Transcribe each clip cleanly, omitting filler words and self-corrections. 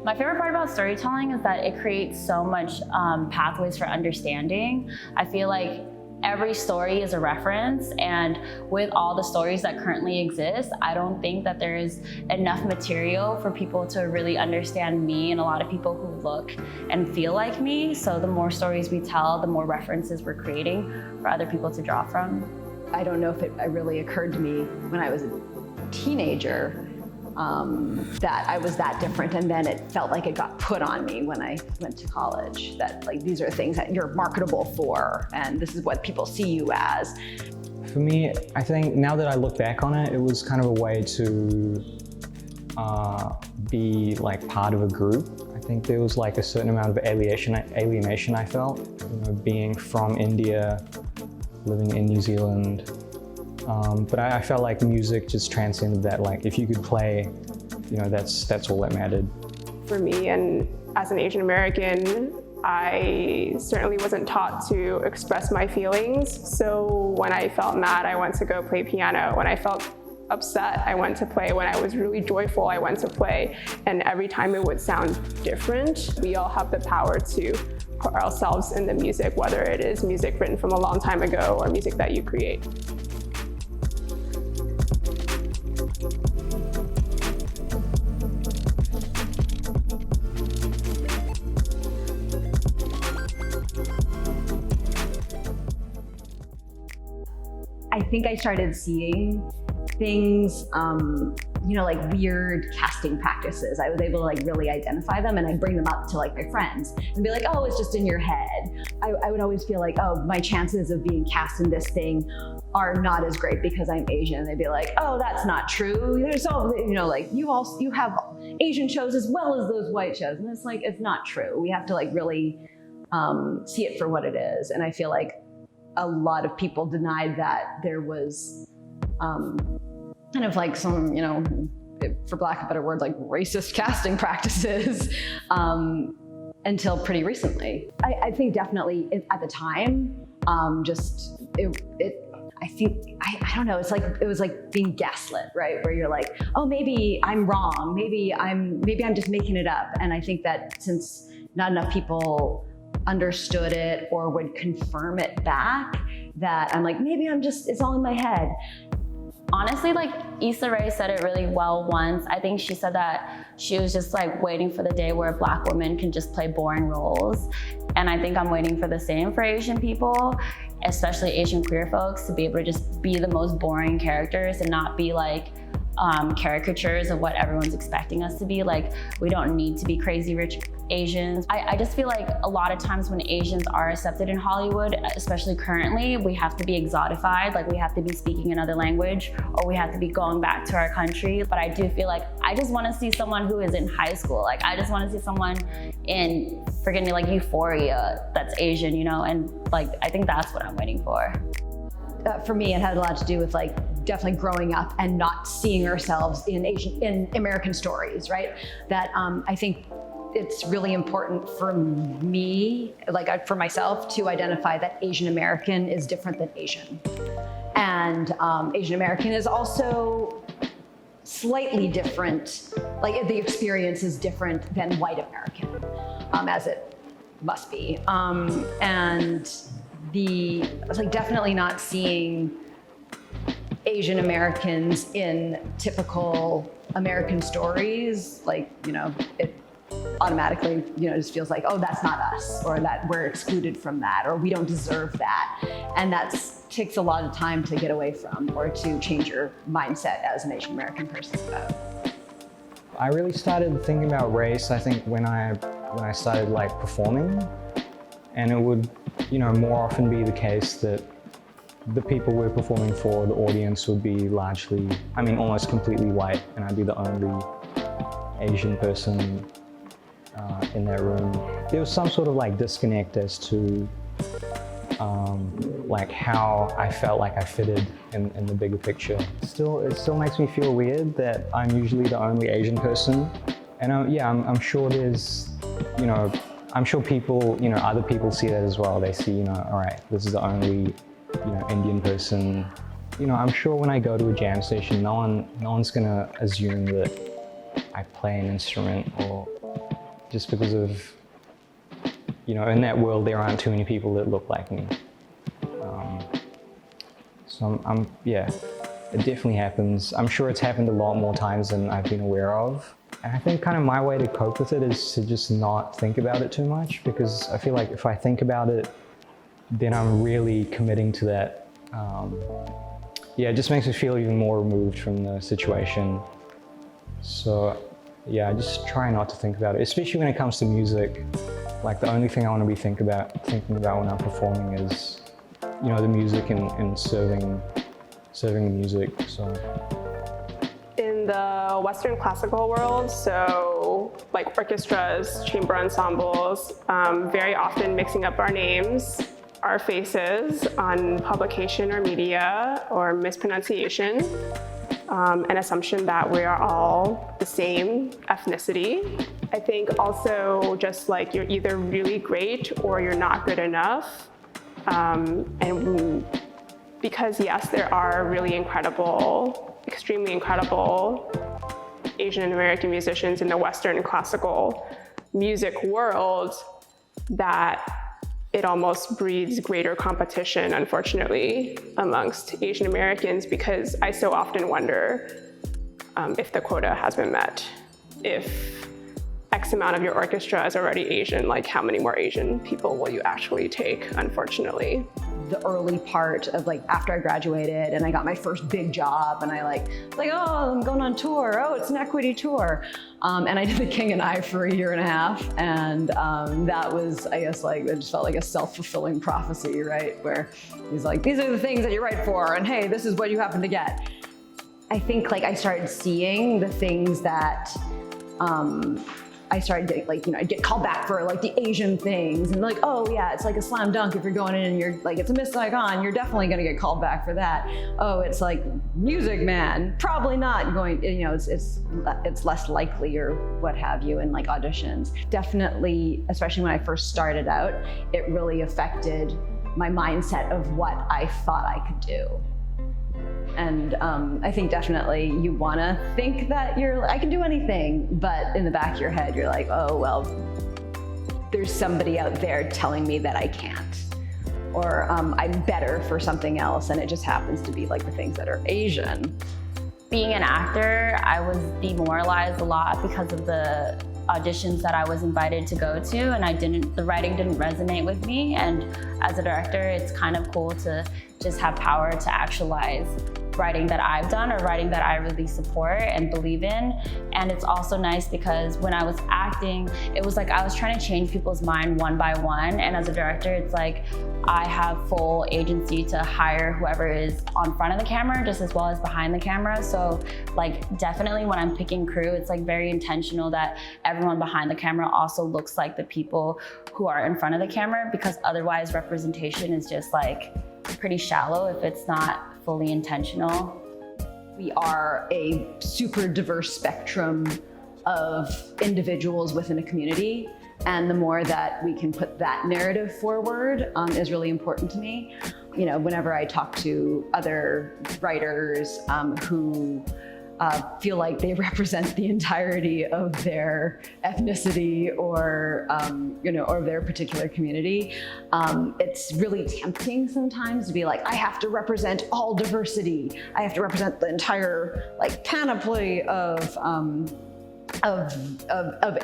My favorite part about storytelling is that it creates so much pathways for understanding. I feel like every story is a reference, and with all the stories that currently exist, I don't think that there is enough material for people to really understand me and a lot of people who look and feel like me. So the more stories we tell, the more references we're creating for other people to draw from. I don't know if it really occurred to me when I was a teenager that I was that different, and then it felt like it got put on me when I went to college, that like these are things that you're marketable for and this is what people see you as. For me, I think now that I look back on it, it was kind of a way to be like part of a group. I think there was like a certain amount of alienation I felt, you know, being from India, living in New Zealand. But I felt like music just transcended that. Like if you could play, you know, that's all that mattered. For me, and as an Asian American, I certainly wasn't taught to express my feelings. So when I felt mad, I went to go play piano. When I felt upset, I went to play. When I was really joyful, I went to play. And every time it would sound different. We all have the power to put ourselves in the music, whether it is music written from a long time ago or music that you create. I think I started seeing things, you know, like weird casting practices. I was able to like really identify them, and I'd bring them up to like my friends and be like, oh, it's just in your head. I would always feel like, oh, my chances of being cast in this thing are not as great because I'm Asian. And they'd be like, oh, that's not true. There's all, you know, like you have Asian shows as well as those white shows. And it's like, it's not true. We have to like really see it for what it is. And I feel like a lot of people denied that there was kind of like some, you know, for lack of better words, like racist casting practices until pretty recently. I think definitely at the time, I don't know, it was like being gaslit, right? Where you're like, oh, maybe I'm wrong. Maybe I'm just making it up. And I think that since not enough people understood it or would confirm it back, that I'm like, maybe it's all in my head. Honestly, like Issa Rae said it really well once. I think she said that she was just like waiting for the day where a Black woman can just play boring roles. And I think I'm waiting for the same for Asian people, especially Asian queer folks, to be able to just be the most boring characters and not be like caricatures of what everyone's expecting us to be. Like, we don't need to be crazy rich Asians. I just feel like a lot of times when Asians are accepted in Hollywood, especially currently, we have to be exotified, like we have to be speaking another language, or we have to be going back to our country. But I do feel like I just want to see someone who is in high school. Like, I just want to see someone in freaking like Euphoria that's Asian, you know? And like, I think that's what I'm waiting for. For me, it had a lot to do with like definitely growing up and not seeing ourselves in American stories, right? That I think it's really important for me, like for myself, to identify that Asian American is different than Asian. And Asian American is also slightly different, like the experience is different than white American, as it must be. And it's like definitely not seeing Asian Americans in typical American stories, like, you know, it automatically, you know, just feels like, oh, that's not us, or that we're excluded from that, or we don't deserve that. And that takes a lot of time to get away from, or to change your mindset as an Asian American person. I really started thinking about race, I think, when I started like performing, and it would, you know, more often be the case that the people we're performing for, the audience, would be largely, I mean, almost completely white, and I'd be the only Asian person in that room. There was some sort of like disconnect as to like how I felt like I fitted in the bigger picture. It still makes me feel weird that I'm usually the only Asian person, and I'm sure there's, you know, I'm sure people, you know, other people see that as well. They see, you know, all right, this is the only, you know, Indian person. You know, I'm sure when I go to a jam session, no one's gonna assume that I play an instrument or just because of, you know, in that world there aren't too many people that look like me. So yeah, it definitely happens. I'm sure it's happened a lot more times than I've been aware of. And I think kind of my way to cope with it is to just not think about it too much, because I feel like if I think about it, then I'm really committing to that. Yeah, it just makes me feel even more removed from the situation. So yeah, I just try not to think about it, especially when it comes to music. Like the only thing I want to be thinking about when I'm performing is, you know, the music and serving the music. So in the Western classical world, so like orchestras, chamber ensembles, very often mixing up our names, our faces on publication or media, or mispronunciation, an assumption that we are all the same ethnicity. I think also just like you're either really great or you're not good enough. And because yes, there are really incredible, extremely incredible Asian American musicians in the Western classical music world, that it almost breeds greater competition, unfortunately, amongst Asian Americans, because I so often wonder if the quota has been met. If X amount of your orchestra is already Asian, like how many more Asian people will you actually take, unfortunately? The early part of like after I graduated and I got my first big job and I like, oh, I'm going on tour. Oh, it's an equity tour. And I did The King and I for 1.5 years. And that was, I guess, like, it just felt like a self-fulfilling prophecy, right? Where he's like, these are the things that you write for, and hey, this is what you happen to get. I think like I started seeing the things that I started getting, like, you know, I'd get called back for like the Asian things, and like, oh yeah, it's like a slam dunk if you're going in and you're like, it's a Miss Saigon, you're definitely gonna get called back for that. Oh, it's like Music Man, probably not going, you know, it's less likely or what have you in like auditions. Definitely, especially when I first started out, it really affected my mindset of what I thought I could do. And I think definitely you want to think that I can do anything, but in the back of your head, you're like, oh, well, there's somebody out there telling me that I can't, or I'm better for something else, and it just happens to be like the things that are Asian. Being an actor, I was demoralized a lot because of the auditions that I was invited to go to, and the writing didn't resonate with me. And as a director, it's kind of cool to just have power to actualize writing that I've done or writing that I really support and believe in. And it's also nice because when I was acting, it was like I was trying to change people's mind one by one. And as a director, it's like I have full agency to hire whoever is on front of the camera just as well as behind the camera. So like definitely when I'm picking crew, it's like very intentional that everyone behind the camera also looks like the people who are in front of the camera, because otherwise representation is just like pretty shallow if it's not fully intentional. We are a super diverse spectrum of individuals within a community, and the more that we can put that narrative forward is really important to me. You know, whenever I talk to other writers who feel like they represent the entirety of their ethnicity or, you know, or their particular community, it's really tempting sometimes to be like, I have to represent all diversity. I have to represent the entire like panoply of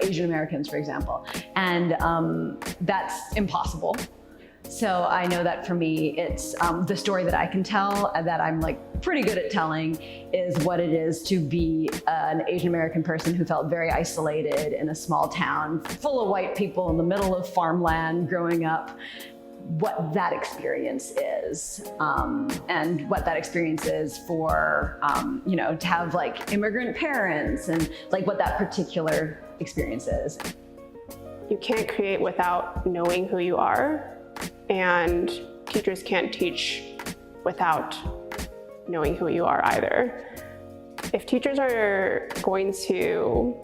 Asian Americans, for example. And that's impossible. So I know that for me, it's the story that I can tell and that I'm like pretty good at telling is what it is to be an Asian American person who felt very isolated in a small town full of white people in the middle of farmland growing up, what that experience is, and what that experience is for, you know, to have like immigrant parents and like what that particular experience is. You can't create without knowing who you are. And teachers can't teach without knowing who you are either. If teachers are going to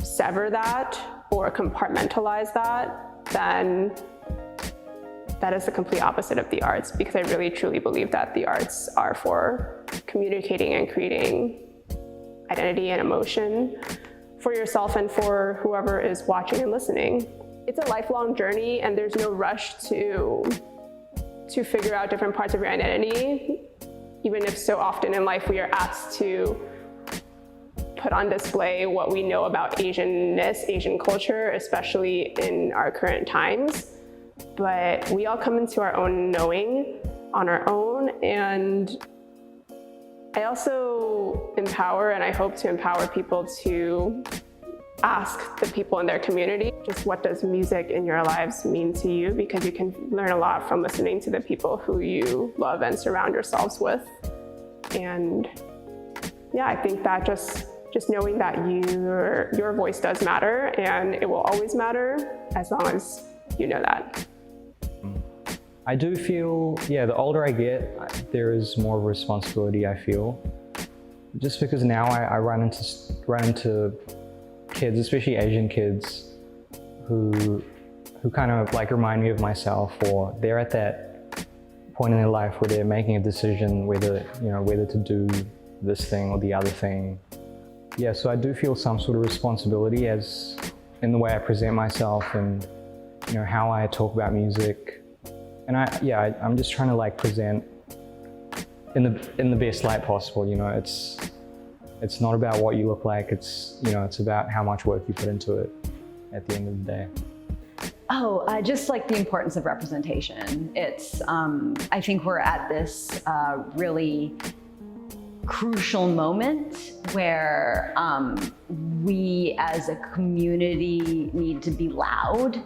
sever that or compartmentalize that, then that is the complete opposite of the arts, because I really truly believe that the arts are for communicating and creating identity and emotion for yourself and for whoever is watching and listening. It's a lifelong journey, and there's no rush to figure out different parts of your identity, even if so often in life we are asked to put on display what we know about Asianness, Asian culture, especially in our current times. But we all come into our own knowing on our own, and I also empower, and I hope to empower people to ask the people in their community, just what does music in your lives mean to you? Because you can learn a lot from listening to the people who you love and surround yourselves with. And yeah, I think that just knowing that your voice does matter, and it will always matter as long as you know that. I do feel, yeah, the older I get, there is more responsibility, I feel. Just because now I run into kids, especially Asian kids, who kind of like remind me of myself, or they're at that point in their life where they're making a decision whether to do this thing or the other thing. Yeah, so I do feel some sort of responsibility as in the way I present myself and how I talk about music. And I'm just trying to like present in the best light possible. It's not about what you look like. It's about how much work you put into it at the end of the day. Oh, just like the importance of representation. It's I think we're at this really crucial moment where we as a community need to be loud.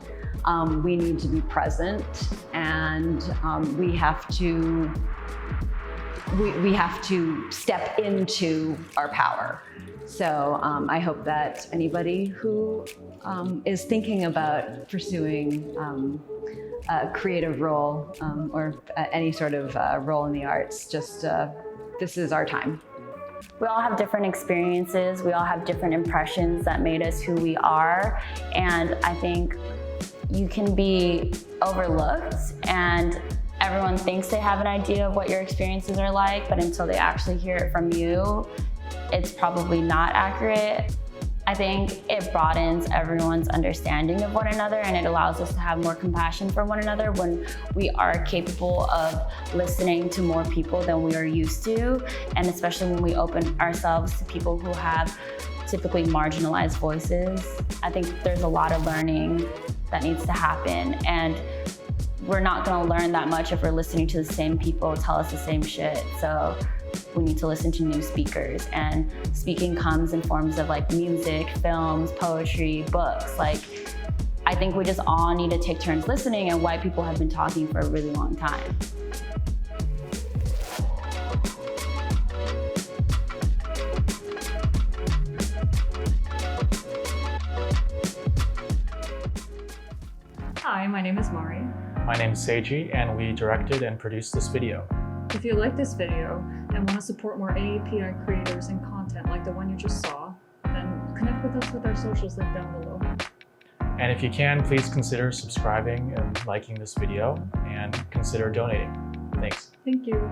We need to be present, and we have to step into our power. So I hope that anybody who is thinking about pursuing a creative role or any sort of role in the arts, just this is our time. We all have different experiences. We all have different impressions that made us who we are. And I think you can be overlooked, and everyone thinks they have an idea of what your experiences are like, but until they actually hear it from you, it's probably not accurate. I think it broadens everyone's understanding of one another, and it allows us to have more compassion for one another when we are capable of listening to more people than we are used to, and especially when we open ourselves to people who have typically marginalized voices. I think there's a lot of learning that needs to happen, and we're not gonna learn that much if we're listening to the same people tell us the same shit. So we need to listen to new speakers, and speaking comes in forms of like music, films, poetry, books. Like, I think we just all need to take turns listening, and white people have been talking for a really long time. Hi, my name is Mari. My name is Seiji, and we directed and produced this video. If you like this video and want to support more AAPI creators and content like the one you just saw, then connect with us with our socials linked down below. And if you can, please consider subscribing and liking this video, and consider donating. Thanks. Thank you.